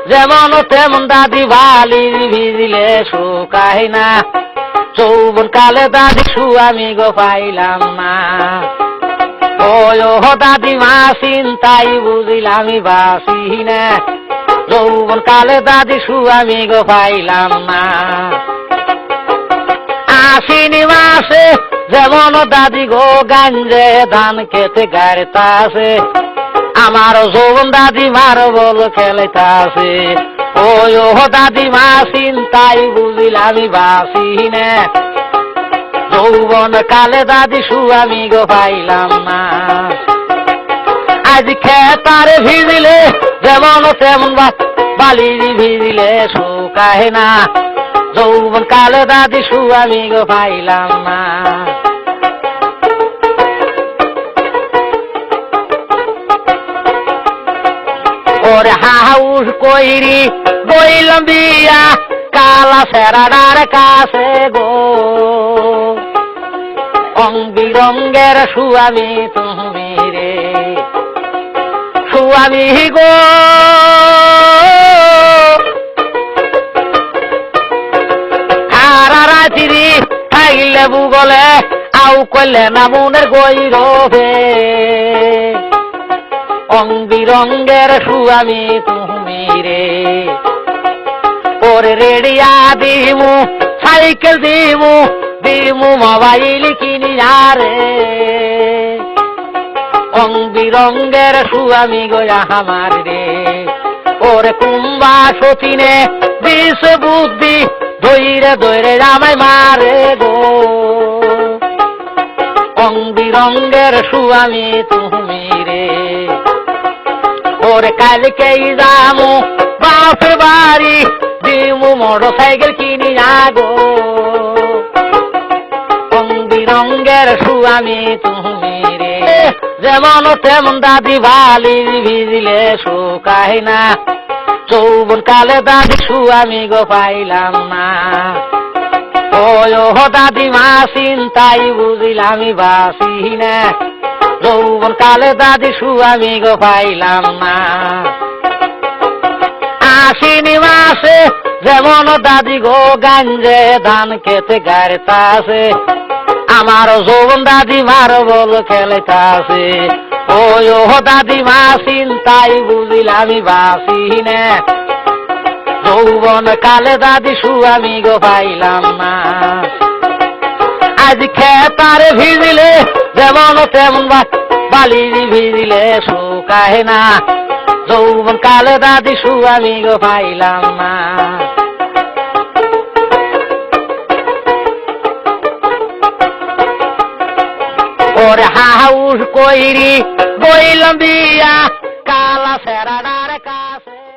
যেমন তেমন দাদি বালি ভিজিলে শুকায় না যৌবন কালে দাদি আমি গো পাইলাম না ও দাদিমা চিন্তাই বুঝিলামি বাসি না যৌবন কালে দাদি আমি গো পাইলাম না আশ্বিনী মাসে যেমন দাদি গো গাঞ্জে ধান খেতে গাড়িতাছে আমার যৌবন দাদিমার বল খেলেতাছে ও দাদিমা চিন্তাই বুঝিলামি বাসি না যৌবন কালে দাদি আমি গো পাইলাম না আজ খেতারে ভিজিলে যেমন তেমন বালি ভিজিলে শুকায় না যৌবন কালে দাদি আমি গো পাইলাম না ওরে হাউস কইরি বইলাম বিয়া কালা সেরাডার কাছে গো রং বিরঙ্গের সুয়ামী তুমি রে সুয়ামী গো সারা রাত্রি খাইলে বুগলে আউ কইলে না মনের গৈরবে রং বিরঙ্গের সুয়ামী তুমি রে ওরে রেডিয়া দিমু সাইকেল দিমু দিমু মোবাইল কিনি আরে রং বিরঙ্গের সুয়ামী গোয়া আমার রে ওরে কুম্বা সতীনে বিষ বুদ্ধি ধৈরে ধৈরে আমায় মারে গো রং বিরঙ্গের সুয়ামী তুমি রে ওরে কালকেই যামু বাপের বাড়ি দিমু মোটর সাইকেল কিনি আগো রং বিরঙ্গের সুয়ামী তুমি রে যেমন তেমন দাদি বালি ভিজিলে শুকায় না যৌবন কালে দাদি আমি গো পাইলাম না ও দাদিমা চিন্তাই বুঝিলামি বাসি না যৌবন কালে দাদি আমি গো পাইলাম না আশ্বিনী মাসে যেমন দাদি গো গাঞ্জে ধান খেতে গাড়িতাছে আমার যৌবন দাদিমার বল খেলেতাছে ও দাদিমা চিন্তাই বুঝিলামি বাসি না যৌবন কালে দাদি আমি গো পাইলাম না আজ খেতারে ভিজিলে যেমন তেমন বালি ভিজিলে শুকায় না যৌবন কালে দাদি আমি গো পাইলাম না ওরে হাউস কইরি বইলাম বিয়া কালা সেরাডার কাছে